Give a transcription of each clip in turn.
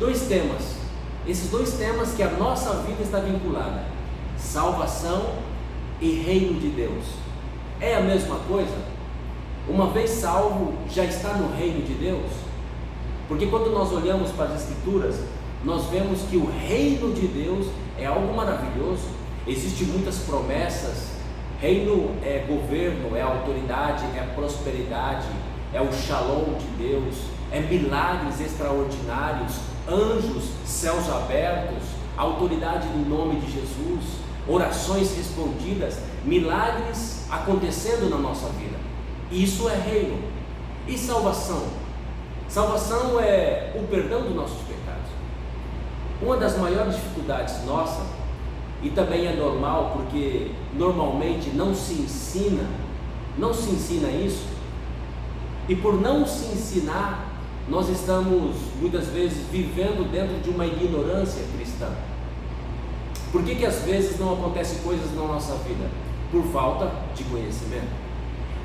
dois temas, esses dois temas que a nossa vida está vinculada: salvação e reino de Deus. É a mesma coisa? Uma vez salvo, já está no reino de Deus? Porque quando nós olhamos para as Escrituras, nós vemos que o reino de Deus é algo maravilhoso. Existem muitas promessas. Reino é governo, é autoridade, é prosperidade, é o shalom de Deus, é milagres extraordinários, anjos, céus abertos, autoridade no nome de Jesus, orações respondidas, milagres acontecendo na nossa vida. Isso é reino. E salvação? Salvação é o perdão dos nossos pecados. Uma das maiores dificuldades nossa, e também é normal, porque normalmente não se ensina isso, e por não se ensinar, nós estamos muitas vezes vivendo dentro de uma ignorância cristã. Por que às vezes não acontecem coisas na nossa vida? Por falta de conhecimento.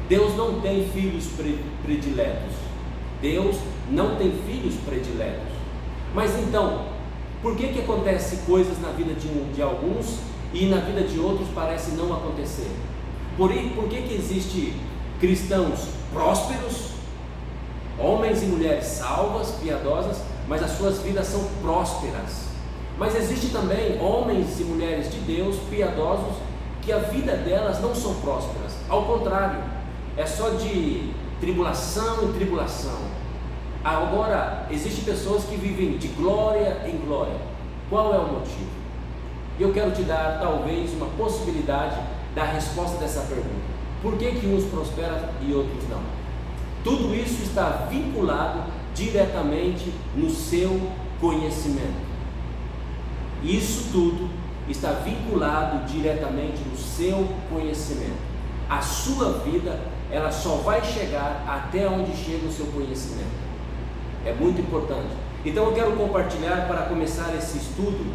Deus não tem filhos prediletos. Deus não tem filhos prediletos. Mas então, por que acontecem coisas na vida de alguns e na vida de outros parece não acontecer? Por que existe cristãos prósperos, homens e mulheres salvas, piedosas, mas as suas vidas são prósperas? Mas existe também homens e mulheres de Deus, piedosos, que a vida delas não são prósperas. Ao contrário, é só de tribulação em tribulação. Agora, existem pessoas que vivem de glória em glória. Qual é o motivo? Eu quero te dar talvez uma possibilidade da resposta dessa pergunta. Por que uns prosperam e outros não? Tudo isso está vinculado diretamente no seu conhecimento. Isso tudo está vinculado diretamente no seu conhecimento. A sua vida, ela só vai chegar até onde chega o seu conhecimento. É muito importante. Então eu quero compartilhar, para começar esse estudo,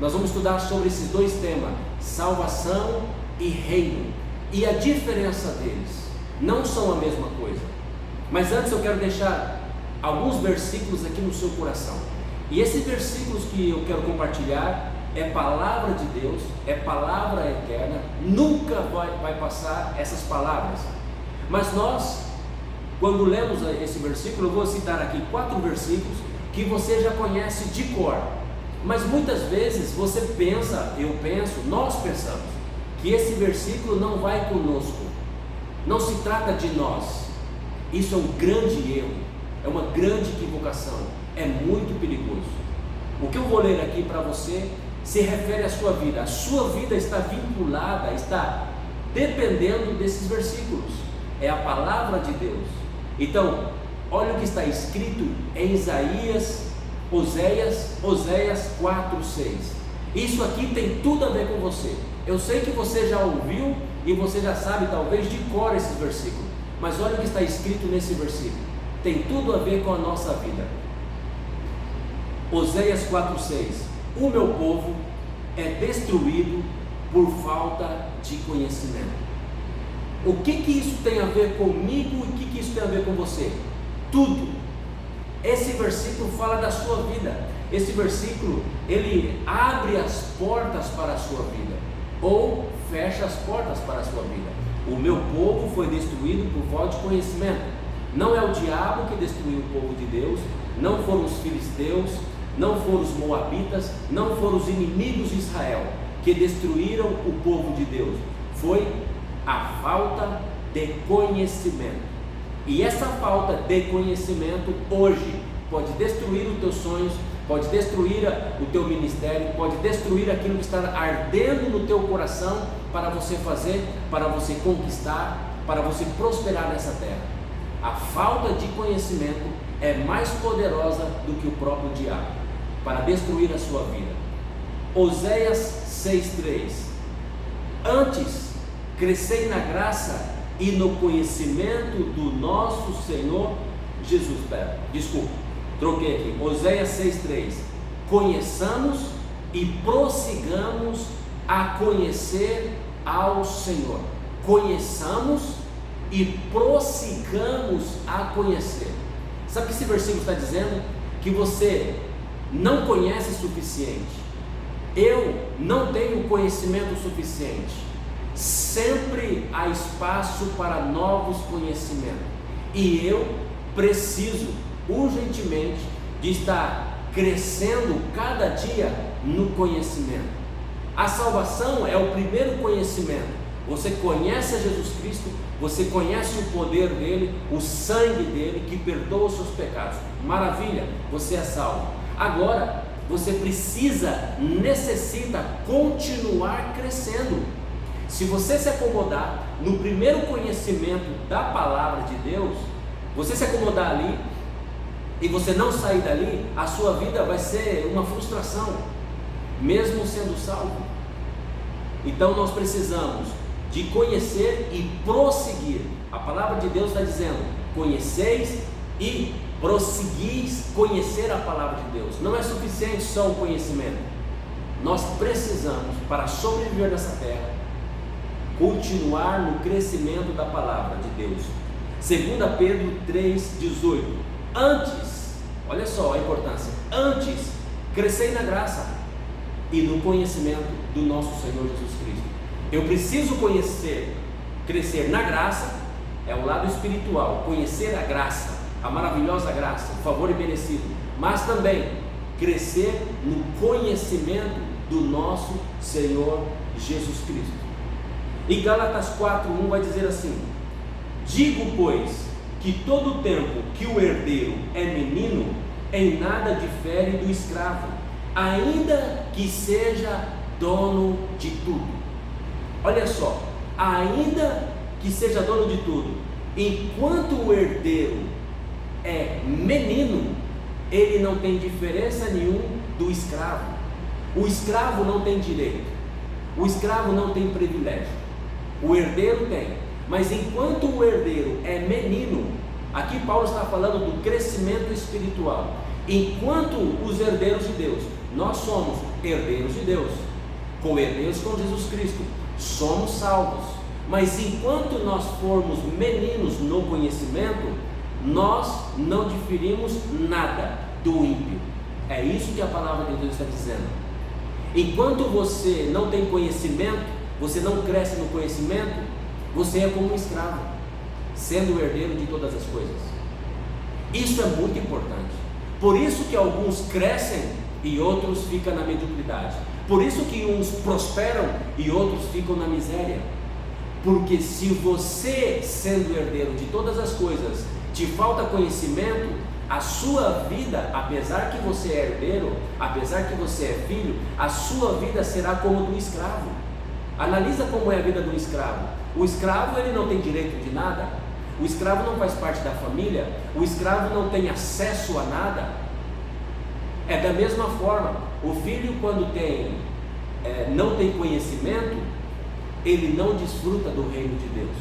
nós vamos estudar sobre esses dois temas: salvação e reino, e a diferença deles. Não são a mesma coisa. Mas antes eu quero deixar alguns versículos aqui no seu coração. E esses versículos que eu quero compartilhar é palavra de Deus, é palavra eterna, nunca vai passar essas palavras. Mas nós, quando lemos esse versículo, eu vou citar aqui 4 versículos que você já conhece de cor. Mas muitas vezes você pensa, nós pensamos que esse versículo não vai conosco, não se trata de nós. Isso é um grande erro, é uma grande equivocação, é muito perigoso. O que eu vou ler aqui para você se refere à sua vida. A sua vida está vinculada, está dependendo desses versículos. É a palavra de Deus. Então, olha o que está escrito em Oséias 4:6. Isso aqui tem tudo a ver com você. Eu sei que você já ouviu e você já sabe talvez de cor esses versículos, mas olha o que está escrito nesse versículo. Tem tudo a ver com a nossa vida. Oséias 4:6. O meu povo é destruído por falta de conhecimento. O que isso tem a ver comigo e o que isso tem a ver com você? Tudo. Esse versículo fala da sua vida. Esse versículo, ele abre as portas para a sua vida, ou fecha as portas para a sua vida. O meu povo foi destruído por falta de conhecimento. Não é o diabo que destruiu o povo de Deus, não foram os filisteus, não foram os moabitas, não foram os inimigos de Israel que destruíram o povo de Deus. Foi a falta de conhecimento. E essa falta de conhecimento hoje pode destruir os teus sonhos, pode destruir o teu ministério, pode destruir aquilo que está ardendo no teu coração para você fazer, para você conquistar, para você prosperar nessa terra. A falta de conhecimento é mais poderosa do que o próprio diabo para destruir a sua vida. Oséias 6:3. Antes, crescei na graça e no conhecimento do nosso Senhor Jesus. Troquei aqui. Oséias 6:3. Conheçamos e prossigamos a conhecer ao Senhor. Conheçamos e prossigamos a conhecer. Sabe o que esse versículo está dizendo? Que você não conhece o suficiente. Eu não tenho conhecimento suficiente. Sempre há espaço para novos conhecimentos. E eu preciso urgentemente de estar crescendo cada dia no conhecimento. A salvação é o primeiro conhecimento. Você conhece a Jesus Cristo, você conhece o poder dele, o sangue dele que perdoa os seus pecados. Maravilha, você é salvo. Agora, você necessita continuar crescendo. Se você se acomodar no primeiro conhecimento da palavra de Deus, você se acomodar ali e você não sair dali, a sua vida vai ser uma frustração, mesmo sendo salvo. Então nós precisamos de conhecer e prosseguir. A palavra de Deus está dizendo: conheceis e prosseguis conhecer a palavra de Deus. Não é suficiente só o conhecimento. Nós precisamos, para sobreviver nessa terra, continuar no crescimento da palavra de Deus. 2 Pedro 3,18. Antes, olha só a importância, antes crescei na graça e no conhecimento do nosso Senhor Jesus Cristo. Eu preciso crescer na graça, é o lado espiritual, conhecer a graça, a maravilhosa graça, o favor imerecido, mas também crescer no conhecimento do nosso Senhor Jesus Cristo. E Gálatas 4:1 vai dizer assim: digo, pois, que todo o tempo que o herdeiro é menino, em nada difere do escravo, ainda que seja dono de tudo. Olha só, ainda que seja dono de tudo, enquanto o herdeiro é menino, ele não tem diferença nenhuma do escravo. O escravo não tem direito, o escravo não tem privilégio, o herdeiro tem. Mas enquanto o herdeiro é menino, aqui Paulo está falando do crescimento espiritual. Enquanto os herdeiros de Deus, nós somos herdeiros de Deus, co-herdeiros com Jesus Cristo, somos salvos. Mas enquanto nós formos meninos no conhecimento, nós não diferimos nada do ímpio. É isso que a palavra de Deus está dizendo. Enquanto você não tem conhecimento, você não cresce no conhecimento, você é como um escravo, sendo o herdeiro de todas as coisas. Isso é muito importante. Por isso que alguns crescem e outros ficam na mediocridade. Por isso que uns prosperam e outros ficam na miséria. Porque se você, sendo herdeiro de todas as coisas, te falta conhecimento, a sua vida, apesar que você é herdeiro, apesar que você é filho, a sua vida será como do escravo. Analisa como é a vida do escravo. O escravo, ele não tem direito de nada. O escravo não faz parte da família. O escravo não tem acesso a nada. É da mesma forma, o filho, quando não tem conhecimento, ele não desfruta do reino de Deus.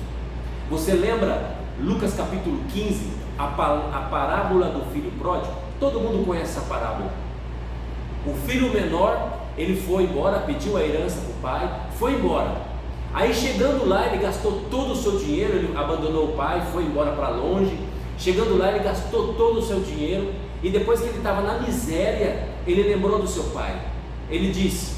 Você lembra Lucas capítulo 15, a parábola do filho pródigo? Todo mundo conhece essa parábola. O filho menor, ele foi embora, pediu a herança para o pai, foi embora. Aí chegando lá, ele gastou todo o seu dinheiro, ele abandonou o pai, foi embora para longe. Chegando lá, ele gastou todo o seu dinheiro, e depois que ele estava na miséria, ele lembrou do seu pai. Ele disse,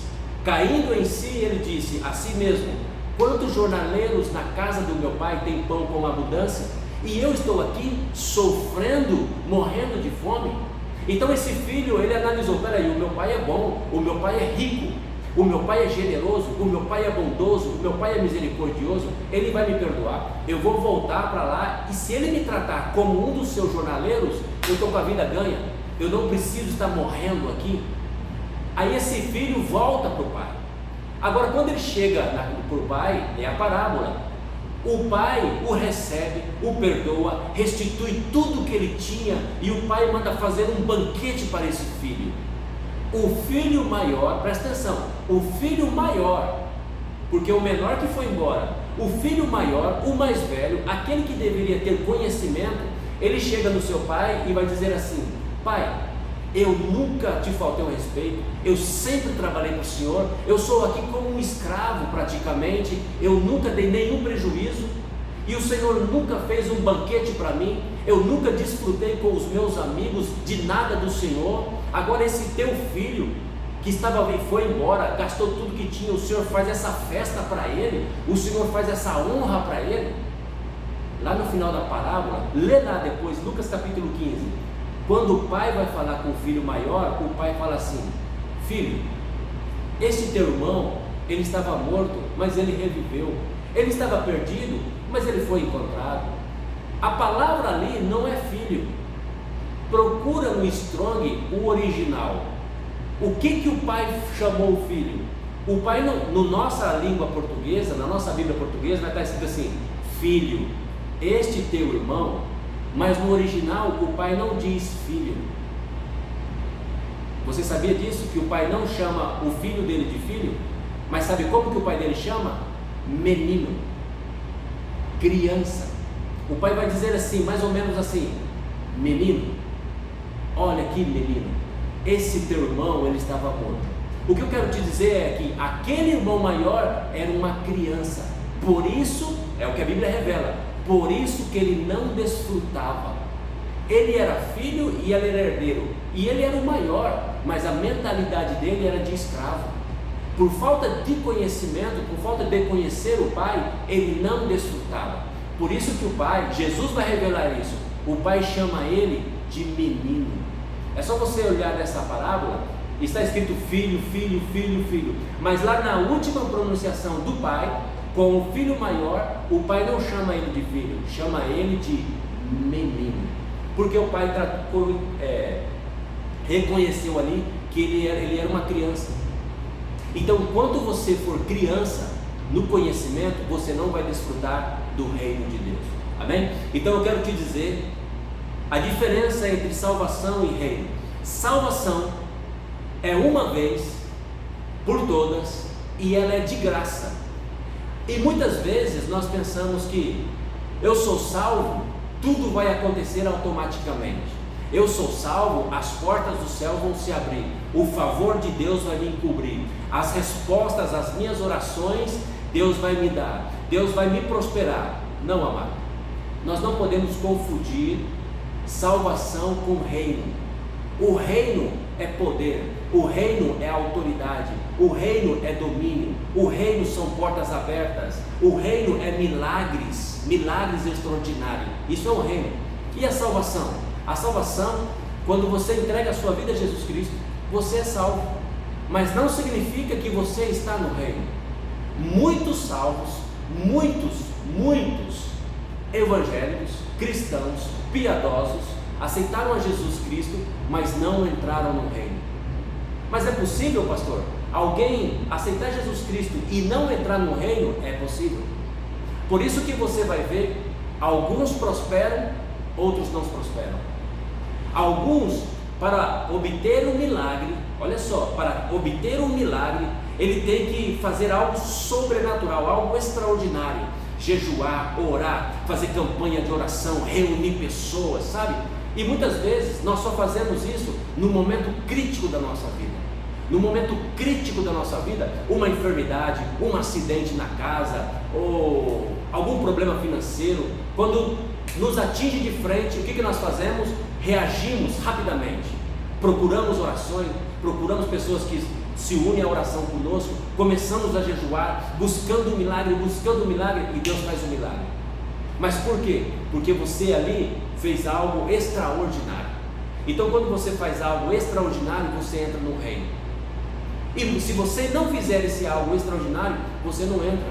caindo em si, ele disse a si mesmo: quantos jornaleiros na casa do meu pai têm pão com abundância, e eu estou aqui sofrendo, morrendo de fome? Então esse filho, ele analisou: peraí, o meu pai é bom, o meu pai é rico, o meu pai é generoso, o meu pai é bondoso, o meu pai é misericordioso, ele vai me perdoar, eu vou voltar para lá, e se ele me tratar como um dos seus jornaleiros, eu estou com a vida ganha, eu não preciso estar morrendo aqui. Aí esse filho volta para o pai. Agora, quando ele chega para o pai, é a parábola, o pai o recebe, o perdoa, restitui tudo que ele tinha, e o pai manda fazer um banquete para esse filho. O filho maior, presta atenção, o filho maior, porque o menor que foi embora, o filho maior, o mais velho, aquele que deveria ter conhecimento, ele chega no seu pai e vai dizer assim: pai, eu nunca te faltei o respeito, eu sempre trabalhei para o Senhor, eu sou aqui como um escravo praticamente, eu nunca dei nenhum prejuízo, e o Senhor nunca fez um banquete para mim, eu nunca desfrutei com os meus amigos de nada do Senhor. Agora esse teu filho que estava e foi embora, gastou tudo que tinha, o Senhor faz essa festa para ele, o Senhor faz essa honra para ele. Lá no final da parábola, lê lá depois, Lucas capítulo 15, quando o pai vai falar com o filho maior, o pai fala assim: filho, este teu irmão, ele estava morto, mas ele reviveu, ele estava perdido, mas ele foi encontrado. A palavra ali não é filho. Procura no Strong o original. O que o pai chamou o filho? O pai, no nossa língua portuguesa, na nossa Bíblia portuguesa, vai estar escrito assim: filho, este teu irmão. Mas no original o pai não diz filho. Você sabia disso? Que o pai não chama o filho dele de filho? Mas sabe como que o pai dele chama? Menino, criança. O pai vai dizer assim, mais ou menos assim: menino, olha aqui menino, esse teu irmão, ele estava morto. O que eu quero te dizer é que aquele irmão maior era uma criança. Por isso, é o que a Bíblia revela, por isso que ele não desfrutava. Ele era filho e ele era herdeiro, e ele era o maior, mas a mentalidade dele era de escravo. Por falta de conhecimento, por falta de conhecer o pai, ele não desfrutava. Por isso que o pai, Jesus vai revelar isso, o pai chama ele de menino. É só você olhar nessa parábola, está escrito filho, filho, filho, filho, mas lá na última pronunciação do pai, com o filho maior, o pai não chama ele de filho, chama ele de menino, porque o pai reconheceu ali que ele era uma criança. Então, quando você for criança no conhecimento, você não vai desfrutar do reino de Deus. Amém? Então eu quero te dizer a diferença entre salvação e reino. Salvação é uma vez por todas e ela é de graça. E muitas vezes nós pensamos que eu sou salvo, tudo vai acontecer automaticamente. Eu sou salvo, as portas do céu vão se abrir, o favor de Deus vai me encobrir, as respostas às minhas orações Deus vai me dar, Deus vai me prosperar. Não, amado, nós não podemos confundir salvação com reino. O reino é poder, o reino é autoridade, o reino é domínio, o reino são portas abertas, o reino é milagres, milagres extraordinários. Isso é um reino. E a salvação? A salvação, quando você entrega a sua vida a Jesus Cristo, você é salvo, mas não significa que você está no reino. Muitos salvos, muitos evangélicos, cristãos, piedosos, aceitaram a Jesus Cristo, mas não entraram no reino. Mas é possível, pastor, alguém aceitar Jesus Cristo e não entrar no reino? É possível. Por isso que você vai ver, alguns prosperam, outros não prosperam. Alguns, para obter um milagre, olha só, para obter um milagre, ele tem que fazer algo sobrenatural, algo extraordinário, jejuar, orar, fazer campanha de oração, reunir pessoas, sabe? E muitas vezes nós só fazemos isso no momento crítico da nossa vida. No momento crítico da nossa vida, uma enfermidade, um acidente na casa, ou algum problema financeiro, quando nos atinge de frente, o que nós fazemos? Reagimos rapidamente, procuramos orações, procuramos pessoas que se unem à oração conosco, começamos a jejuar, buscando um milagre, e Deus faz um milagre. Mas por quê? Porque você ali fez algo extraordinário. Então, quando você faz algo extraordinário, você entra no reino. E se você não fizer esse algo extraordinário, você não entra.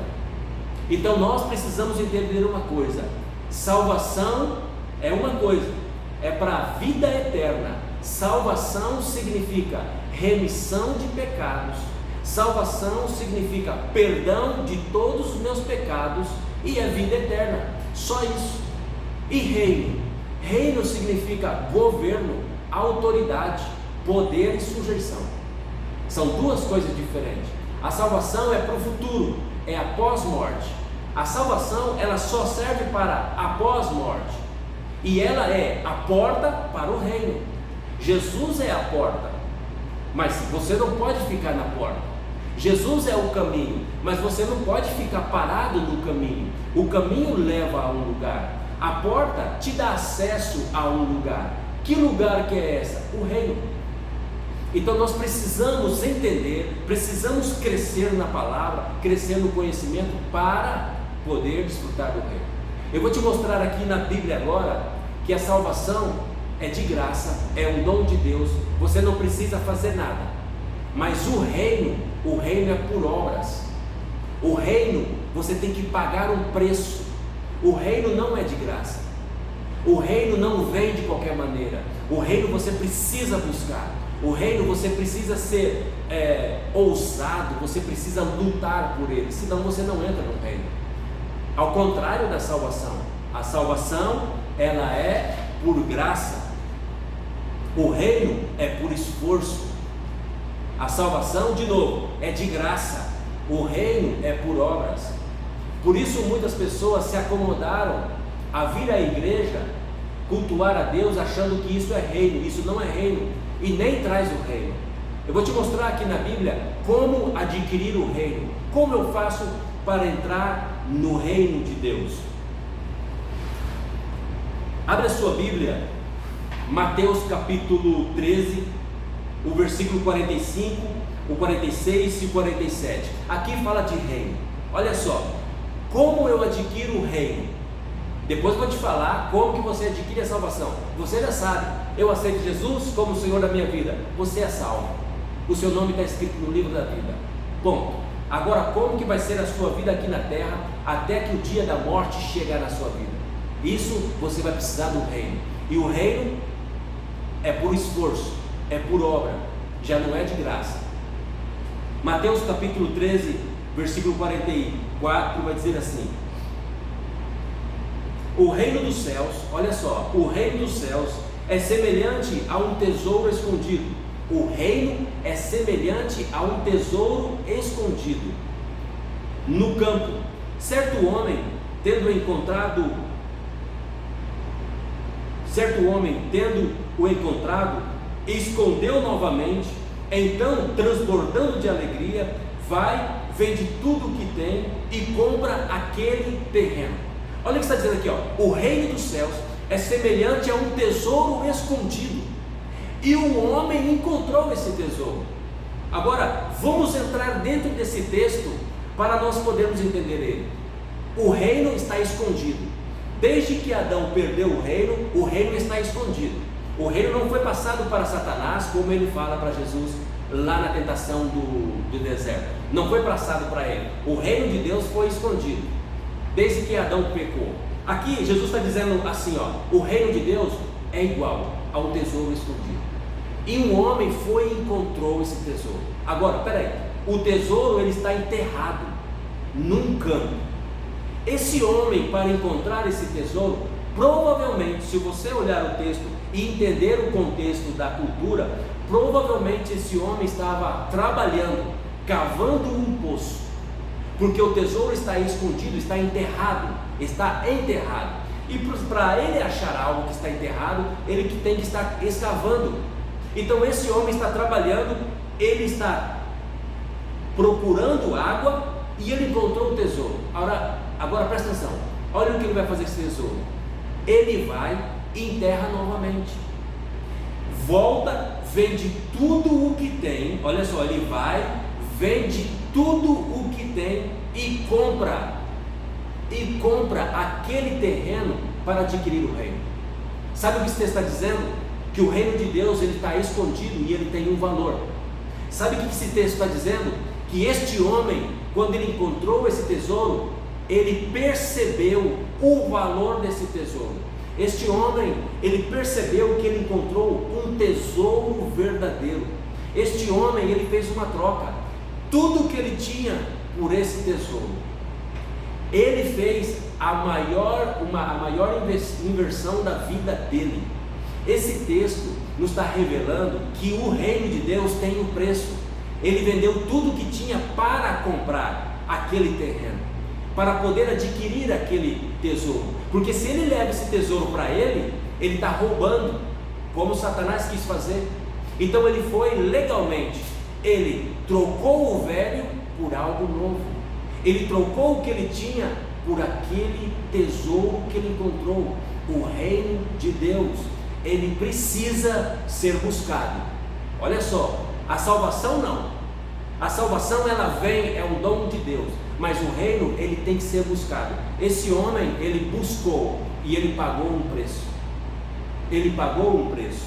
Então nós precisamos entender uma coisa: salvação é uma coisa, é para a vida eterna. Salvação significa remissão de pecados, salvação significa perdão de todos os meus pecados e a vida eterna, só isso. E reino significa governo, autoridade, poder e sujeição. São duas coisas diferentes. A salvação é para o futuro, é após morte. A salvação, ela só serve para após morte, e ela é a porta para o reino. Jesus é a porta, mas você não pode ficar na porta. Jesus é o caminho, mas você não pode ficar parado no caminho. O caminho leva a um lugar, a porta te dá acesso a um lugar. Que lugar que é essa? O reino. Então nós precisamos entender, precisamos crescer na palavra, crescer no conhecimento para poder desfrutar do reino. Eu vou te mostrar aqui na Bíblia agora que a salvação é de graça, é um dom de Deus, você não precisa fazer nada. Mas o reino é por obras. O reino você tem que pagar um preço. O reino não é de graça. O reino não vem de qualquer maneira. O reino você precisa buscar. O reino você precisa ser ousado, você precisa lutar por ele, senão você não entra no reino. Ao contrário da salvação, a salvação ela é por graça, o reino é por esforço. A salvação, de novo, é de graça, o reino é por obras. Por isso muitas pessoas se acomodaram a vir à igreja, cultuar a Deus, achando que isso é reino. Isso não é reino e nem traz o reino. Eu vou te mostrar aqui na Bíblia como adquirir o reino, como eu faço para entrar no reino de Deus. Abre a sua Bíblia, Mateus capítulo 13, o versículo 45, o 46 e o 47. Aqui fala de reino. Olha só, como eu adquiro o reino. Depois vou te falar como que você adquire a salvação. Você já sabe, eu aceito Jesus como o Senhor da minha vida. Você é salvo, o seu nome está escrito no livro da vida. Ponto. Agora, como que vai ser a sua vida aqui na terra, até que o dia da morte chegar na sua vida? Isso você vai precisar do reino. E o reino é por esforço, é por obra, já não é de graça. Mateus capítulo 13, versículo 44 vai dizer assim: o reino dos céus, olha só, o reino dos céus é semelhante a um tesouro escondido. O reino é semelhante a um tesouro escondido no campo. Certo homem, tendo o encontrado, escondeu novamente. Então, transbordando de alegria, vai, vende tudo o que tem e compra aquele terreno. Olha o que está dizendo aqui, ó. O reino dos céus é semelhante a um tesouro escondido, e um homem encontrou esse tesouro. Agora, vamos entrar dentro desse texto para nós podermos entender ele. O reino está escondido. Desde que Adão perdeu o reino está escondido. O reino não foi passado para Satanás, como ele fala para Jesus lá na tentação do deserto. Não foi passado para ele. O reino de Deus foi escondido desde que Adão pecou. Aqui Jesus está dizendo assim, ó, o reino de Deus é igual ao tesouro escondido. E um homem foi e encontrou esse tesouro. Agora, peraí, o tesouro ele está enterrado num campo. Esse homem, para encontrar esse tesouro, provavelmente, se você olhar o texto e entender o contexto da cultura, provavelmente esse homem estava trabalhando, cavando um poço, porque o tesouro está escondido, está enterrado. E para ele achar algo que está enterrado, ele tem que estar escavando. Então esse homem está trabalhando, ele está procurando água e ele encontrou o tesouro. Agora presta atenção, olha o que ele vai fazer com esse tesouro. Ele vai e enterra novamente, volta, vende tudo o que tem. Olha só, ele vai, vende tudo o que tem e compra aquele terreno para adquirir o reino. Sabe o que esse texto está dizendo? Que o reino de Deus ele está escondido e ele tem um valor. Sabe o que esse texto está dizendo? Que este homem, quando ele encontrou esse tesouro, ele percebeu o valor desse tesouro. Este homem, ele percebeu que ele encontrou um tesouro verdadeiro. Este homem, ele fez uma troca, tudo que ele tinha por esse tesouro. Ele fez a maior inversão da vida dele. Esse texto nos está revelando que o reino de Deus tem um preço. Ele vendeu tudo que tinha para comprar aquele terreno, para poder adquirir aquele tesouro. Porque se ele leva esse tesouro para ele está roubando, como Satanás quis fazer. Então ele foi legalmente, ele trocou o velho por algo novo. Ele trocou o que ele tinha por aquele tesouro que ele encontrou. O reino de Deus, ele precisa ser buscado. Olha só, a salvação não. A salvação ela vem, é um dom de Deus, mas o reino ele tem que ser buscado. Esse homem ele buscou e ele pagou um preço. Ele pagou um preço.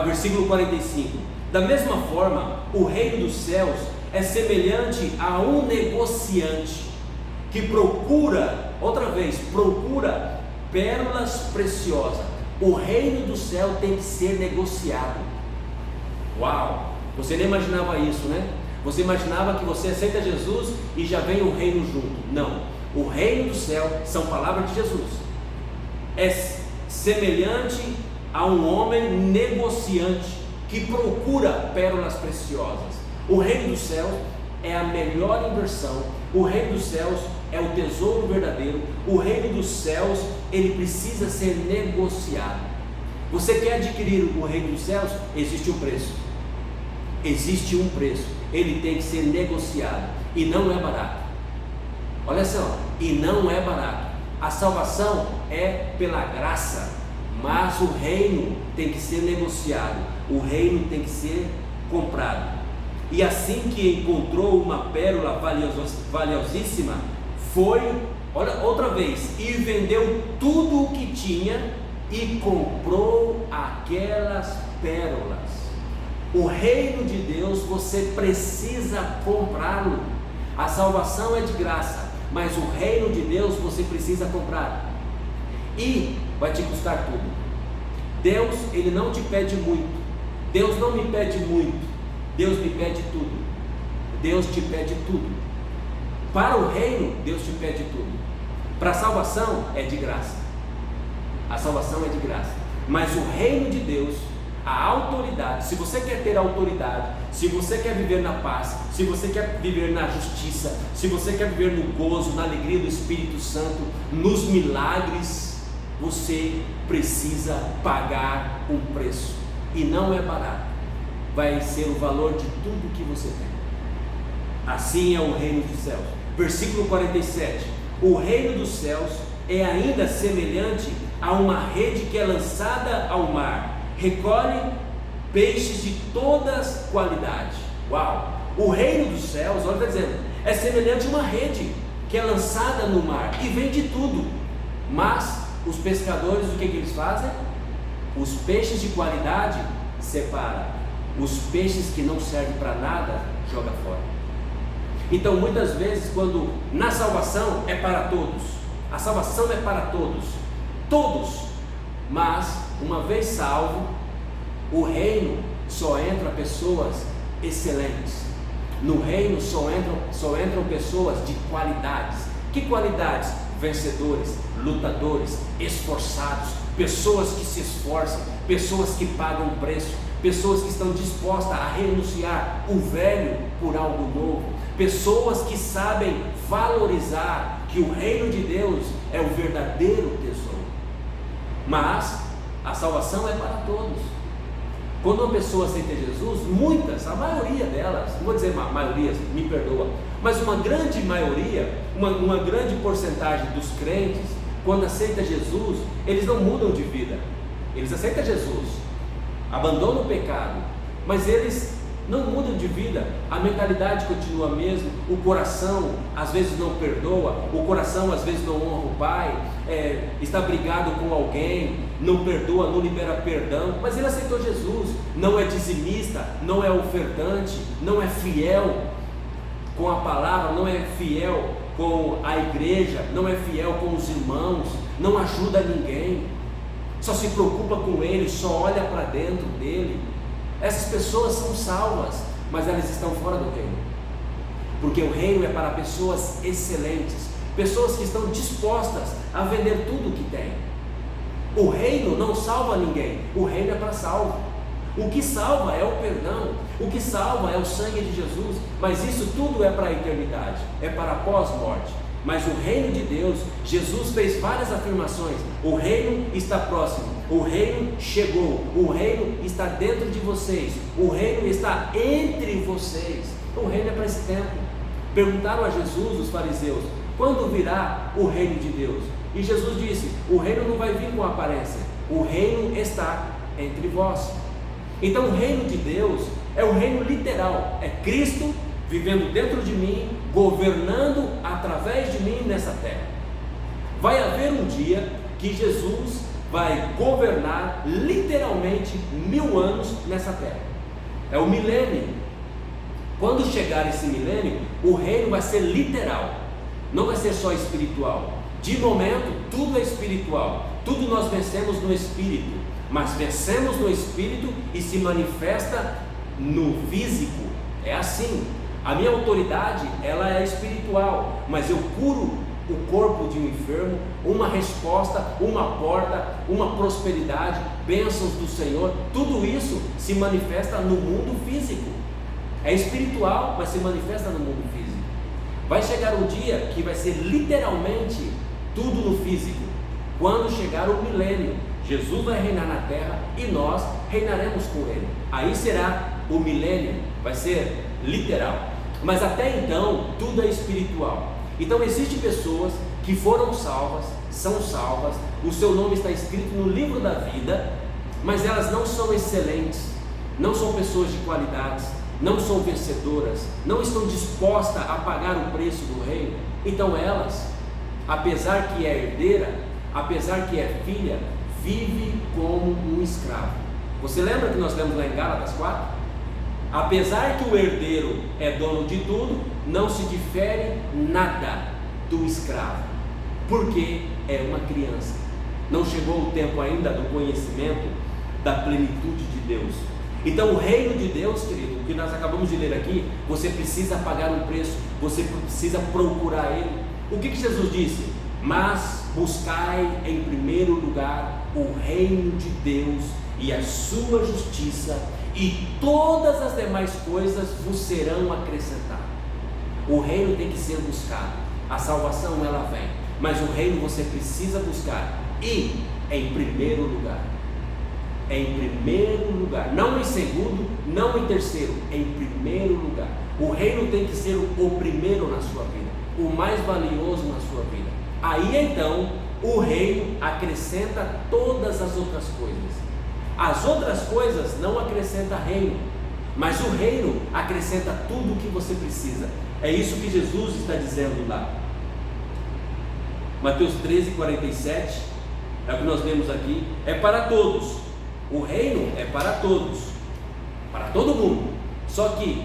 Versículo 45. Da mesma forma, o reino dos céus é semelhante a um negociante que procura, outra vez, procura pérolas preciosas. O reino do céu tem que ser negociado. Uau! Você nem imaginava isso, né? Você imaginava que você aceita Jesus e já vem o reino junto. Não, o reino do céu são palavras de Jesus. É semelhante a um homem negociante que procura pérolas preciosas. O reino dos céus é a melhor inversão. O reino dos céus é o tesouro verdadeiro. O reino dos céus ele precisa ser negociado. Você quer adquirir o reino dos céus? Existe um preço. Existe um preço. Ele tem que ser negociado e não é barato. Olha só, e não é barato. A salvação é pela graça, mas o reino tem que ser negociado. O reino tem que ser comprado. E assim que encontrou uma pérola valiosíssima, foi, olha outra vez, e vendeu tudo o que tinha e comprou aquelas pérolas. O reino de Deus você precisa comprá-lo. A salvação é de graça, mas o reino de Deus você precisa comprar. E vai te custar tudo. Deus, ele não te pede muito. Deus não me pede muito. Deus me pede tudo. Deus te pede tudo. Para o reino, Deus te pede tudo. Para a salvação é de graça. A salvação é de graça. Mas o reino de Deus, a autoridade, se você quer ter autoridade, se você quer viver na paz, se você quer viver na justiça, se você quer viver no gozo, na alegria do Espírito Santo, nos milagres, você precisa pagar um preço. E não é barato. Vai ser o valor de tudo que você tem. Assim é o reino dos céus. Versículo 47. O reino dos céus é ainda semelhante a uma rede que é lançada ao mar. Recolhe peixes de todas qualidades. Uau! O reino dos céus, olha, está dizendo, é semelhante a uma rede que é lançada no mar e vende tudo. Mas os pescadores, o que eles fazem? Os peixes de qualidade separam. Os peixes que não servem para nada, joga fora. Então muitas vezes quando na salvação é para todos, a salvação é para todos, todos, mas uma vez salvo, o reino só entra pessoas excelentes. No reino só entram pessoas de qualidades. Que qualidades? Vencedores, lutadores, esforçados, pessoas que se esforçam, pessoas que pagam preço, pessoas que estão dispostas a renunciar o velho por algo novo, pessoas que sabem valorizar que o reino de Deus é o verdadeiro tesouro. Mas a salvação é para todos. Quando uma pessoa aceita Jesus, muitas, a maioria delas, não vou dizer maioria, me perdoa, mas uma grande maioria, uma grande porcentagem dos crentes, quando aceita Jesus, eles não mudam de vida. Eles aceitam Jesus, abandonam o pecado, mas eles não mudam de vida. A mentalidade continua a mesma, o coração às vezes não perdoa, o coração às vezes não honra o pai, está brigado com alguém, não perdoa, não libera perdão, mas ele aceitou Jesus, não é dizimista, não é ofertante, não é fiel com a palavra, não é fiel com a igreja, não é fiel com os irmãos, não ajuda ninguém, só se preocupa com ele, só olha para dentro dele. Essas pessoas são salvas, mas elas estão fora do reino, porque o reino é para pessoas excelentes, pessoas que estão dispostas a vender tudo que tem. O reino não salva ninguém, o reino é para salvo. O que salva é o perdão, o que salva é o sangue de Jesus, mas isso tudo é para a eternidade, é para a pós-morte. Mas o reino de Deus, Jesus fez várias afirmações: o reino está próximo, o reino chegou, o reino está dentro de vocês, o reino está entre vocês. O reino é para esse tempo. Perguntaram a Jesus os fariseus: quando virá o reino de Deus? E Jesus disse: o reino não vai vir com aparência, o reino está entre vós. Então o reino de Deus é o reino literal, é Cristo vivendo dentro de mim, governando através de mim nessa terra. Vai haver um dia que Jesus vai governar literalmente 1000 anos nessa terra. É o milênio. Quando chegar esse milênio, o reino vai ser literal, não vai ser só espiritual. De momento, tudo é espiritual, tudo nós vencemos no espírito, mas vencemos no espírito e se manifesta no físico. É assim. A minha autoridade, ela é espiritual, mas eu curo o corpo de um enfermo, uma resposta, uma porta, uma prosperidade, bênçãos do Senhor, tudo isso se manifesta no mundo físico. É espiritual, mas se manifesta no mundo físico. Vai chegar um dia que vai ser literalmente tudo no físico. Quando chegar o milênio, Jesus vai reinar na terra e nós reinaremos com Ele. Aí será o milênio, vai ser literal. Mas até então, tudo é espiritual. Então existem pessoas que foram salvas, são salvas, o seu nome está escrito no livro da vida, mas elas não são excelentes, não são pessoas de qualidades, não são vencedoras, não estão dispostas a pagar o preço do reino. Então elas, apesar que é herdeira, apesar que é filha, vive como um escravo. Você lembra que nós lemos lá em Gálatas 4? Apesar que o herdeiro é dono de tudo, não se difere nada do escravo, porque é uma criança. Não chegou o tempo ainda do conhecimento da plenitude de Deus. Então o reino de Deus, querido, o que nós acabamos de ler aqui, você precisa pagar um preço, você precisa procurar Ele. O que Jesus disse? Mas buscai em primeiro lugar o reino de Deus e a sua justiça, e todas as demais coisas vos serão acrescentadas. O reino tem que ser buscado, a salvação ela vem, mas o reino você precisa buscar, e em primeiro lugar. Em primeiro lugar, não em segundo, não em terceiro, em primeiro lugar. O reino tem que ser o primeiro na sua vida, o mais valioso na sua vida. Aí então o reino acrescenta todas as outras coisas. As outras coisas não acrescentam reino, mas o reino acrescenta tudo o que você precisa. É isso que Jesus está dizendo lá. Mateus 13:47, é o que nós lemos aqui, é para todos. O reino é para todos, para todo mundo. Só que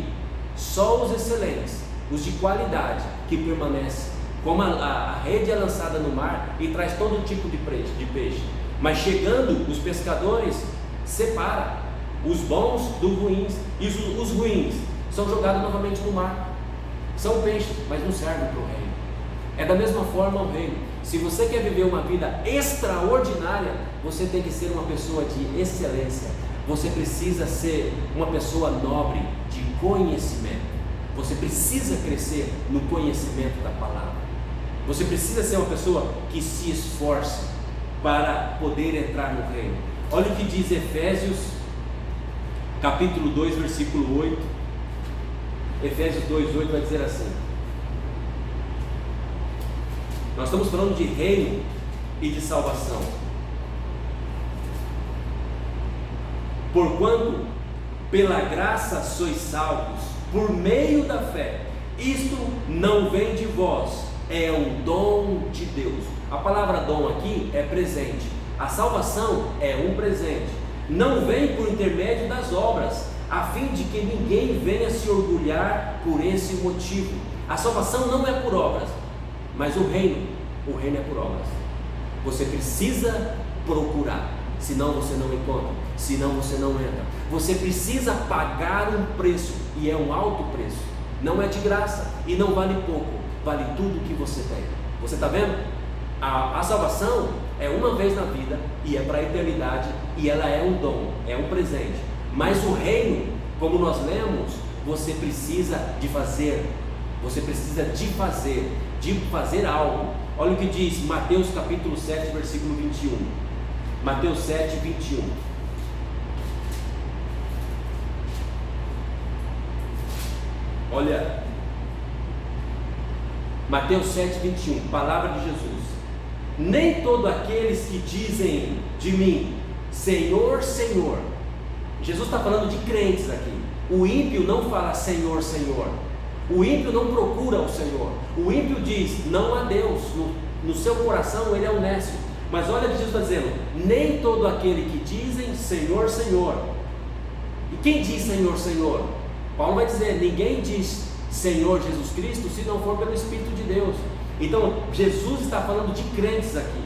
só os excelentes, os de qualidade, que permanecem. Como a rede é lançada no mar e traz todo tipo de peixe, mas chegando os pescadores, separa os bons dos ruins, e os ruins são jogados novamente no mar. São peixes, mas não servem para o reino. É da mesma forma o reino. Se você quer viver uma vida extraordinária, você tem que ser uma pessoa de excelência. Você precisa ser uma pessoa nobre, de conhecimento. Você precisa crescer no conhecimento da palavra. Você precisa ser uma pessoa que se esforce para poder entrar no reino. Olha o que diz Efésios, capítulo 2, versículo 8. Efésios 2:8 vai dizer assim. Nós estamos falando de reino e de salvação. Porquanto pela graça sois salvos, por meio da fé. Isto não vem de vós, é um dom de Deus. A palavra dom aqui é presente. A salvação é um presente. Não vem por intermédio das obras, a fim de que ninguém venha se orgulhar por esse motivo. A salvação não é por obras, mas o reino é por obras. Você precisa procurar, senão você não encontra, senão você não entra. Você precisa pagar um preço, e é um alto preço. Não é de graça e não vale pouco, vale tudo que você tem. Você está vendo? A salvação é uma vez na vida e é para a eternidade, e ela é um dom, é um presente. Mas o reino, como nós lemos, você precisa de fazer. Você precisa de fazer algo. Olha o que diz Mateus capítulo 7, versículo 21. Mateus 7, 21. Olha, Mateus 7, 21, palavra de Jesus. Nem todos aqueles que dizem de mim, Senhor, Senhor, Jesus está falando de crentes aqui. O ímpio não fala Senhor, Senhor. O ímpio não procura o Senhor. O ímpio diz não a Deus. No seu coração ele é honesto. Mas olha o que Jesus está dizendo: nem todo aquele que dizem Senhor, Senhor. E quem diz Senhor, Senhor? Paulo vai dizer: ninguém diz Senhor Jesus Cristo se não for pelo Espírito de Deus. Então Jesus está falando de crentes aqui.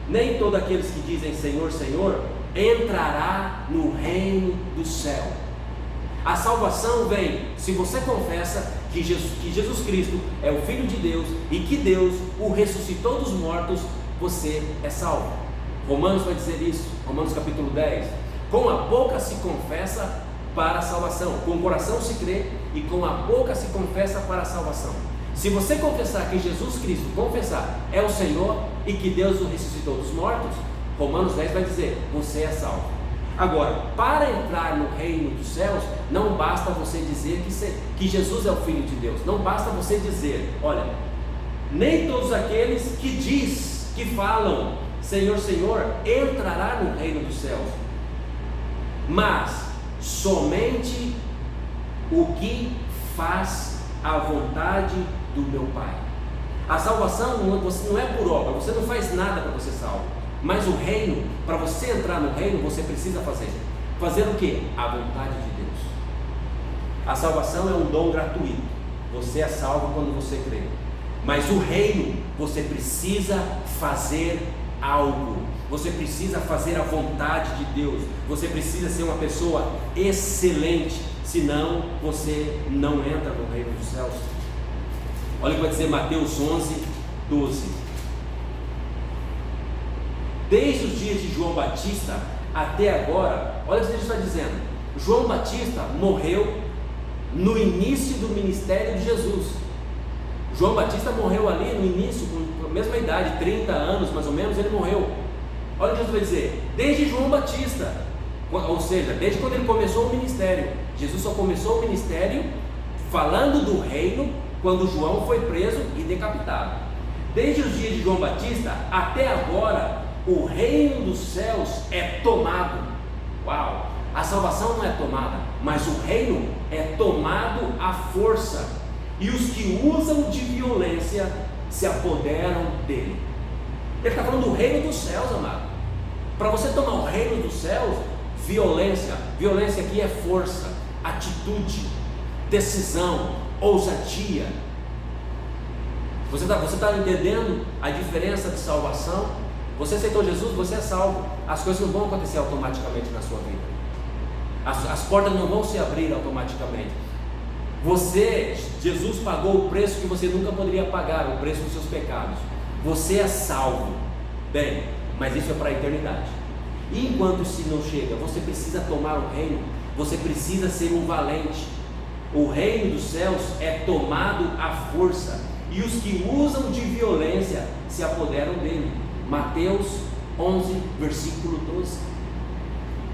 Nem todos aqueles que dizem Senhor, Senhor entrará no reino do céu. A salvação vem se você confessa que Jesus Cristo é o Filho de Deus e que Deus o ressuscitou dos mortos. Você é salvo. Romanos vai dizer isso, Romanos capítulo 10. Com a boca se confessa para a salvação, com o coração se crê e com a boca se confessa para a salvação. Se você confessar que Jesus Cristo, confessar, é o Senhor e que Deus o ressuscitou dos mortos, Romanos 10 vai dizer: você é salvo. Agora, para entrar no reino dos céus, não basta você dizer que Jesus é o Filho de Deus. Não basta você dizer, olha, nem todos aqueles que falam Senhor, Senhor, entrará no reino dos céus, mas somente o que faz a vontade do meu Pai. A salvação não é por obra, você não faz nada para você ser salvo. Mas o reino, para você entrar no reino, você precisa fazer o que? A vontade de Deus. A salvação é um dom gratuito. Você é salvo quando você crê. Mas o reino, você precisa fazer algo. Você precisa fazer a vontade de Deus. Você precisa ser uma pessoa excelente, senão você não entra no reino dos céus. Olha o que vai dizer Mateus 11, 12. Desde os dias de João Batista até agora, olha o que Jesus está dizendo. João Batista morreu no início do ministério de Jesus. João Batista morreu ali no início, com a mesma idade, 30 anos mais ou menos, ele morreu. Olha o que Jesus vai dizer: desde João Batista, ou seja, desde quando ele começou o ministério. Jesus só começou o ministério falando do reino quando João foi preso e decapitado. Desde os dias de João Batista até agora, o reino dos céus é tomado. Uau! A salvação não é tomada, mas o reino é tomado à força, e os que usam de violência se apoderam dele. Ele está falando do reino dos céus, amado. Para você tomar o reino dos céus, violência aqui é força, atitude, decisão, ousadia. Você está entendendo a diferença de salvação? Você aceitou Jesus, você é salvo. As coisas não vão acontecer automaticamente na sua vida. As portas não vão se abrir automaticamente. Jesus pagou o preço que você nunca poderia pagar, o preço dos seus pecados. Você é salvo. Bem, mas isso é para a eternidade. E enquanto isso não chega, você precisa tomar o reino. Você precisa ser um valente. O reino dos céus é tomado à força, e os que usam de violência se apoderam dele. Mateus 11, versículo 12.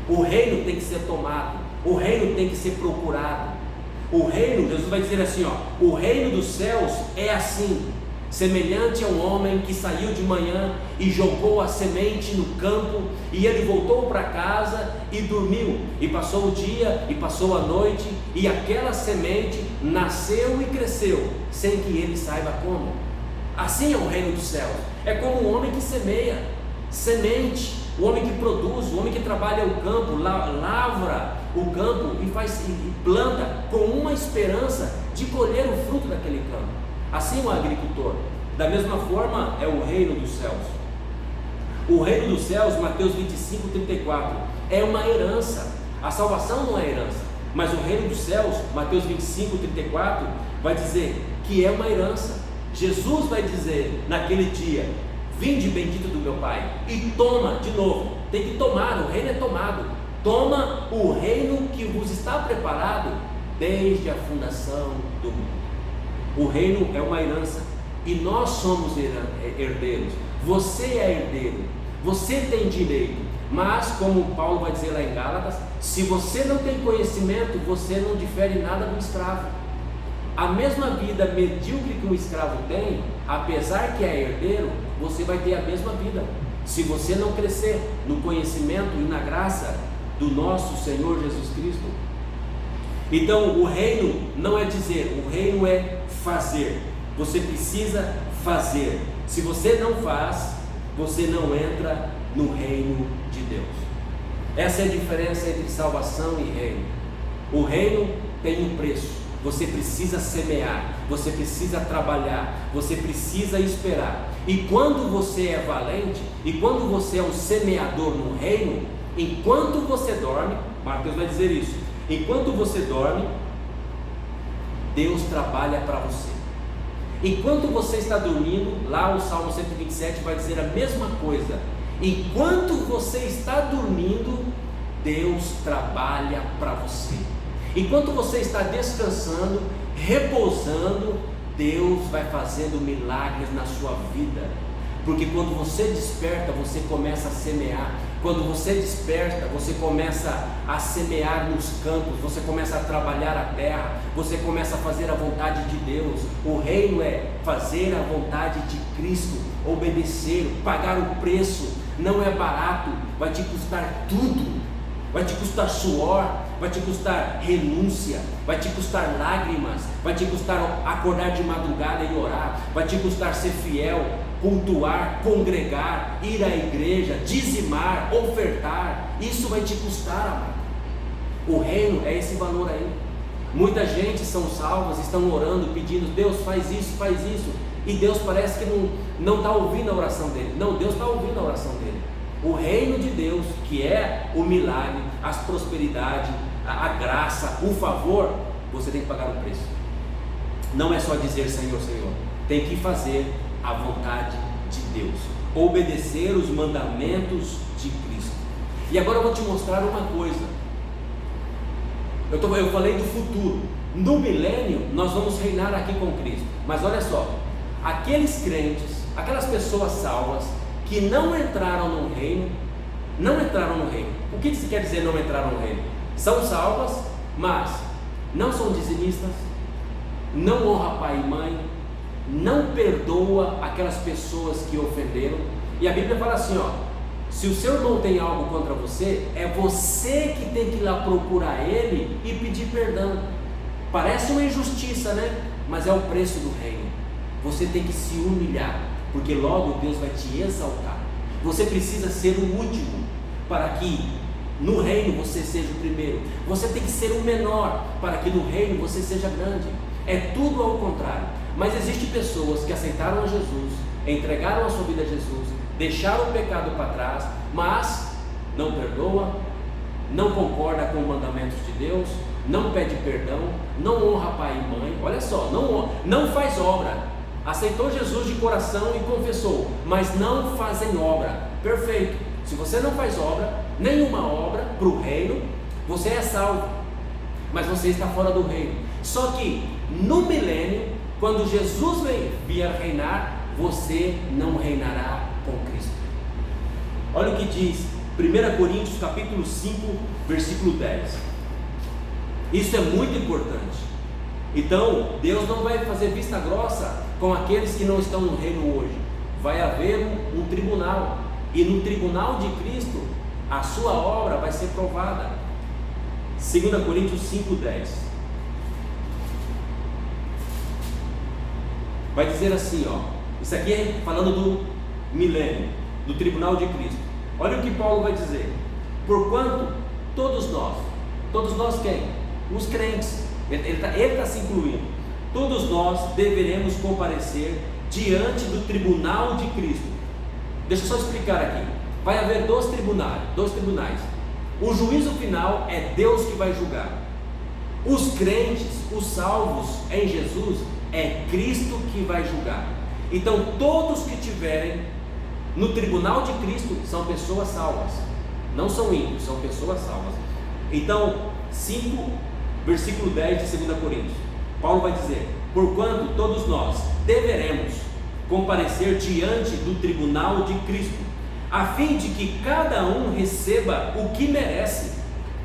O reino tem que ser tomado, o reino tem que ser procurado. O reino, Jesus vai dizer assim, o reino dos céus é assim, semelhante a um homem que saiu de manhã e jogou a semente no campo, e ele voltou para casa e dormiu, e passou o dia e passou a noite, e aquela semente nasceu e cresceu, sem que ele saiba como. Assim é o reino dos céus. É como um homem que semeia semente, o homem que produz, o homem que trabalha o campo, lavra o campo e planta com uma esperança de colher o fruto daquele campo. Assim é um agricultor. Da mesma forma é o reino dos céus. O reino dos céus, Mateus 25, 34, é uma herança. A salvação não é herança, mas o reino dos céus, Mateus 25, 34, vai dizer que é uma herança. Jesus vai dizer naquele dia: vinde bendito do meu Pai, e toma, de novo, tem que tomar, o reino é tomado. Toma o reino que vos está preparado desde a fundação do mundo. O reino é uma herança, e nós somos herdeiros. Você é herdeiro, você tem direito, mas como Paulo vai dizer lá em Gálatas, se você não tem conhecimento, você não difere nada do escravo. A mesma vida medíocre que um escravo tem, apesar que é herdeiro, você vai ter a mesma vida. Se você não crescer no conhecimento e na graça do nosso Senhor Jesus Cristo. Então o reino não é dizer, o reino é fazer. Você precisa fazer. Se você não faz, você não entra no reino de Deus. Essa é a diferença entre salvação e reino. O reino tem um preço. Você precisa semear, você precisa trabalhar, você precisa esperar. E quando você é valente, e quando você é um semeador no reino, enquanto você dorme, Mateus vai dizer isso, enquanto você dorme, Deus trabalha para você. Enquanto você está dormindo, lá o Salmo 127 vai dizer a mesma coisa. Enquanto você está dormindo, Deus trabalha para você. Enquanto você está descansando, repousando, Deus vai fazendo milagres na sua vida. Porque quando você desperta, você começa a semear. Quando você desperta, você começa a semear nos campos, você começa a trabalhar a terra, você começa a fazer a vontade de Deus. O reino é fazer a vontade de Cristo, obedecer, pagar o preço. Não é barato, vai te custar tudo. Vai te custar suor, vai te custar renúncia, vai te custar lágrimas, vai te custar acordar de madrugada e orar, vai te custar ser fiel, cultuar, congregar, ir à igreja, dizimar, ofertar. Isso vai te custar, amado. O reino é esse valor aí. Muita gente são salvas, estão orando, pedindo, Deus faz isso, e Deus parece que não está ouvindo a oração dele. Não, Deus está ouvindo a oração dele. O reino de Deus, que é o milagre, as prosperidades, a graça, o favor, você tem que pagar o preço. Não é só dizer Senhor, Senhor, tem que fazer a vontade de Deus, obedecer os mandamentos de Cristo. E agora eu vou te mostrar uma coisa. Eu falei do futuro. No milênio nós vamos reinar aqui com Cristo. Mas olha só, aqueles crentes, aquelas pessoas salvas que não entraram no reino, O que isso quer dizer não entraram no reino? São salvas, mas não são dizimistas, não honra pai e mãe, não perdoa aquelas pessoas que ofenderam. E a Bíblia fala assim, se o seu irmão tem algo contra você, é você que tem que ir lá procurar ele e pedir perdão. Parece uma injustiça, né? Mas é o preço do reino. Você tem que se humilhar, porque logo Deus vai te exaltar. Você precisa ser o último, para que no reino você seja o primeiro. Você tem que ser o menor, para que no reino você seja grande. É tudo ao contrário. Mas existem pessoas que aceitaram a Jesus, entregaram a sua vida a Jesus, deixaram o pecado para trás, mas não perdoa, não concorda com os mandamentos de Deus, não pede perdão, não honra pai e mãe. Olha só, não faz obra. Aceitou Jesus de coração e confessou, mas não fazem obra. Perfeito. Se você não faz obra, nenhuma obra para o reino, você é salvo, mas você está fora do reino. Só que no milênio, quando Jesus vier reinar, você não reinará com Cristo. Olha o que diz 1 Coríntios capítulo 5, versículo 10. Isso é muito importante. Então, Deus não vai fazer vista grossa com aqueles que não estão no reino hoje. Vai haver um tribunal, e no tribunal de Cristo, a sua obra vai ser provada. 2 Coríntios 5:10 vai dizer assim, isso aqui é falando do milênio, do tribunal de Cristo. Olha o que Paulo vai dizer: porquanto todos nós quem? Os crentes. Ele está se incluindo. Todos nós deveremos comparecer diante do tribunal de Cristo. Deixa eu só explicar aqui. Vai haver dois tribunais. O juízo final é Deus que vai julgar. Os crentes, os salvos em Jesus, é Cristo que vai julgar. Então todos que tiverem no tribunal de Cristo são pessoas salvas. Não são ímpios, são pessoas salvas. Então 5, versículo 10 de 2 Coríntios, Paulo vai dizer: porquanto todos nós deveremos comparecer diante do tribunal de Cristo, a fim de que cada um receba o que merece,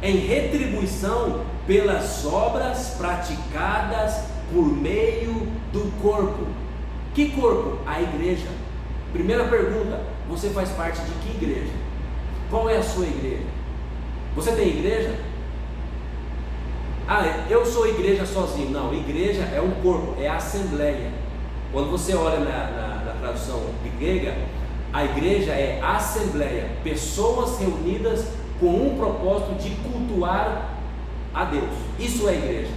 em retribuição pelas obras praticadas por meio do corpo. Que corpo? A igreja. Primeira pergunta: você faz parte de que igreja? Qual é a sua igreja? Você tem igreja? Ah, eu sou igreja sozinho. Não, igreja é um corpo, é a assembleia. Quando você olha na tradução grega, a igreja é assembleia, pessoas reunidas com um propósito de cultuar a Deus. Isso é igreja.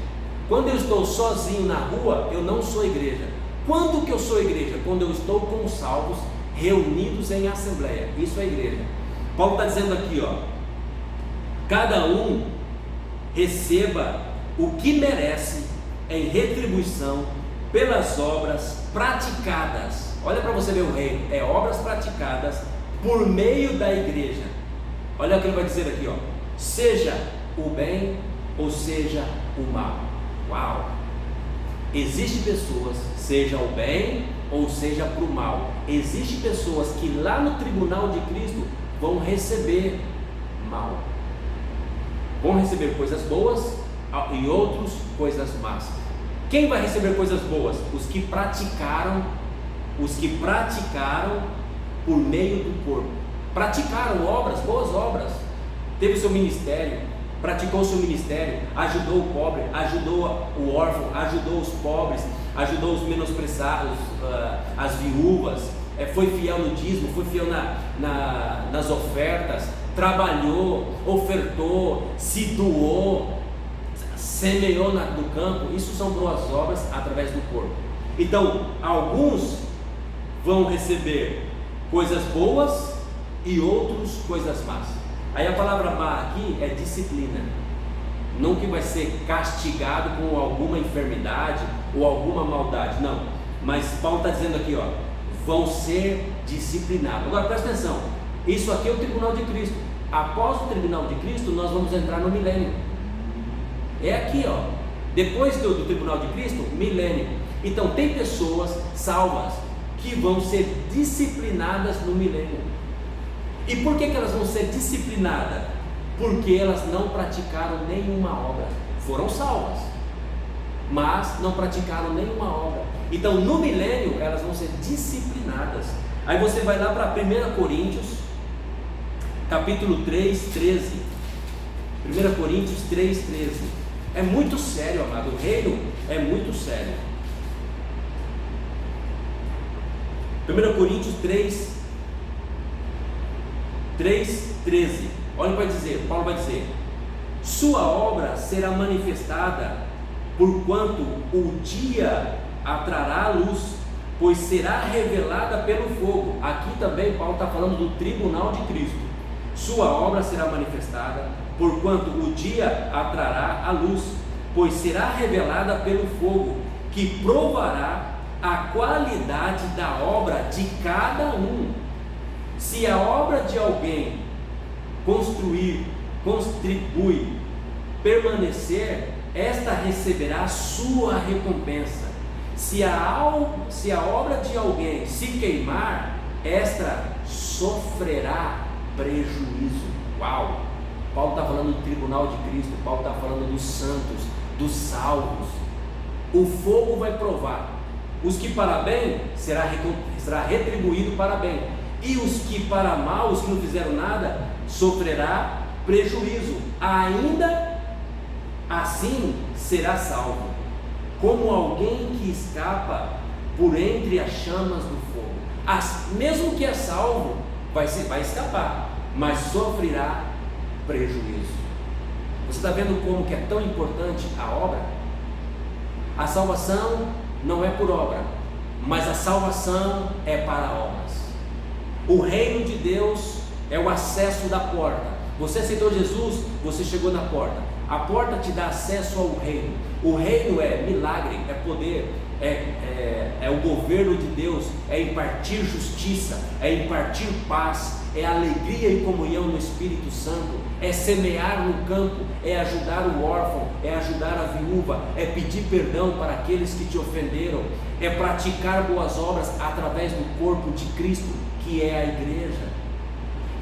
Quando eu estou sozinho na rua, eu não sou igreja. Quando que eu sou igreja? Quando eu estou com os salvos reunidos em assembleia. Isso é igreja. Paulo está dizendo aqui, ó, cada um receba o que merece em retribuição pelas obras praticadas. Olha para você ver o reino, é obras praticadas por meio da igreja. Olha o que ele vai dizer aqui, ó, seja o bem ou seja o mal. Uau! Existem pessoas, seja o bem ou seja para o mal. Existem pessoas que lá no tribunal de Cristo vão receber mal, vão receber coisas boas e outros coisas más. Quem vai receber coisas boas? Os que praticaram por meio do corpo, praticaram obras, boas obras, teve seu ministério, praticou seu ministério, ajudou o pobre, ajudou o órfão, ajudou os pobres, ajudou os menosprezados, as viúvas, foi fiel no dízimo, foi fiel nas ofertas, trabalhou, ofertou, se doou, semeou no campo. Isso são boas obras através do corpo. Então, alguns vão receber coisas boas e outros coisas más. Aí a palavra má aqui é disciplina. Não que vai ser castigado com alguma enfermidade ou alguma maldade, não. Mas Paulo está dizendo aqui, ó, vão ser disciplinados. Agora presta atenção, isso aqui é o tribunal de Cristo. Após o tribunal de Cristo, nós vamos entrar no milênio. É aqui, ó, depois do tribunal de Cristo, milênio. Então tem pessoas salvas que vão ser disciplinadas no milênio. E por que elas vão ser disciplinadas? Porque elas não praticaram nenhuma obra. Foram salvas, mas não praticaram nenhuma obra. Então no milênio elas vão ser disciplinadas. Aí você vai lá para 1 Coríntios capítulo 3, 13. 1 Coríntios 3, 13. É muito sério, amado. O reino é muito sério. 1 Coríntios 3, 13. Olha o que vai dizer, Paulo vai dizer: sua obra será manifestada, porquanto o dia a trará a luz, pois será revelada pelo fogo. Aqui também Paulo está falando do tribunal de Cristo. Sua obra será manifestada, porquanto o dia a trará a luz, pois será revelada pelo fogo, que provará a qualidade da obra de cada um. Se a obra de alguém contribui, permanecer, esta receberá sua recompensa. Se a obra de alguém se queimar, esta sofrerá prejuízo. Uau! Paulo está falando do tribunal de Cristo, Paulo está falando dos santos, dos salvos. O fogo vai provar. Os que para bem será retribuído para bem, e os que para mal, os que não fizeram nada, sofrerá prejuízo. Ainda assim será salvo, como alguém que escapa por entre as chamas do fogo. Mesmo que é salvo, vai escapar, mas sofrerá prejuízo. Você está vendo como que é tão importante a obra? A salvação não é por obra, mas a salvação é para obras. O reino de Deus é o acesso da porta. Você aceitou Jesus, você chegou na porta. A porta te dá acesso ao reino. O reino é milagre, é poder, é o governo de Deus, é impartir justiça, é impartir paz, é alegria e comunhão no Espírito Santo, é semear no campo, é ajudar o órfão, é ajudar a viúva, é pedir perdão para aqueles que te ofenderam, é praticar boas obras através do corpo de Cristo, que é a igreja.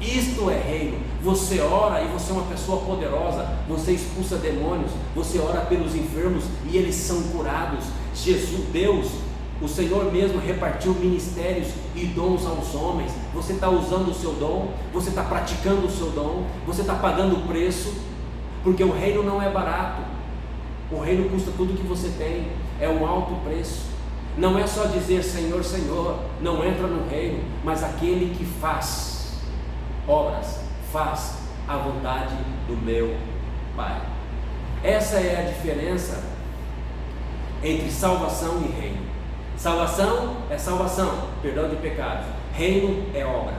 Isto é reino. Você ora e você é uma pessoa poderosa, você expulsa demônios, você ora pelos enfermos e eles são curados. Deus O Senhor mesmo repartiu ministérios e dons aos homens. Você está usando o seu dom? Você está praticando o seu dom? Você está pagando o preço? Porque o reino não é barato. O reino custa tudo que você tem. É um alto preço. Não é só dizer Senhor, Senhor, não entra no reino, mas aquele que faz obras, faz a vontade do meu Pai. Essa é a diferença entre salvação e reino. Salvação é salvação, perdão de pecados. Reino é obra,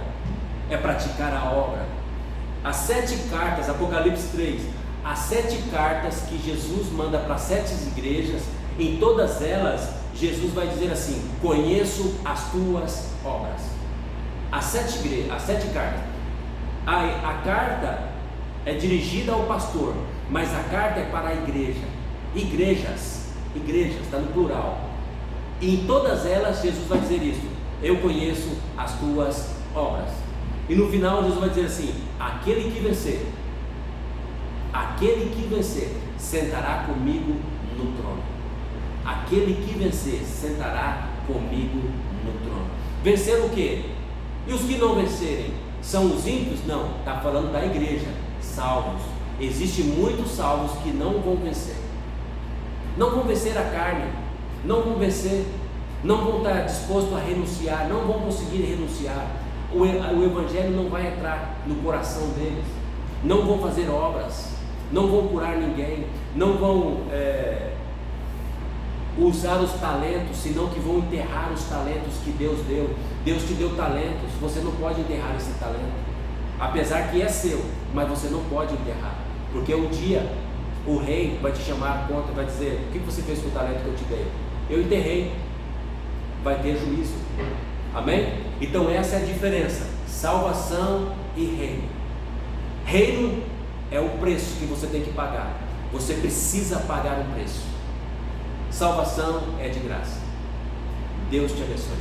é praticar a obra. As 7 cartas, Apocalipse 3, as 7 cartas que Jesus manda para 7 igrejas, em todas elas, Jesus vai dizer assim: conheço as tuas obras. As 7 cartas. A carta é dirigida ao pastor, mas a carta é para a igreja. Igrejas, está no plural. E em todas elas Jesus vai dizer isso: eu conheço as tuas obras. E no final Jesus vai dizer assim: aquele que vencer sentará comigo no trono. Aquele que vencer sentará comigo no trono. Vencer o quê? E os que não vencerem são os ímpios? Não, está falando da igreja, salvos. Existem muitos salvos que não vão vencer. Não vão vencer a carne, não vão vencer, não vão estar dispostos a renunciar, não vão conseguir renunciar. O evangelho não vai entrar no coração deles, não vão fazer obras, não vão curar ninguém, não vão usar os talentos, senão que vão enterrar os talentos que Deus deu. Deus te deu talentos, você não pode enterrar esse talento, apesar que é seu, mas você não pode enterrar, porque um dia o rei vai te chamar a conta e vai dizer: o que você fez com o talento que eu te dei? Eu enterrei. Vai ter juízo. Amém? Então essa é a diferença: salvação e reino. Reino é o preço que você tem que pagar. Você precisa pagar um preço. Salvação é de graça. Deus te abençoe.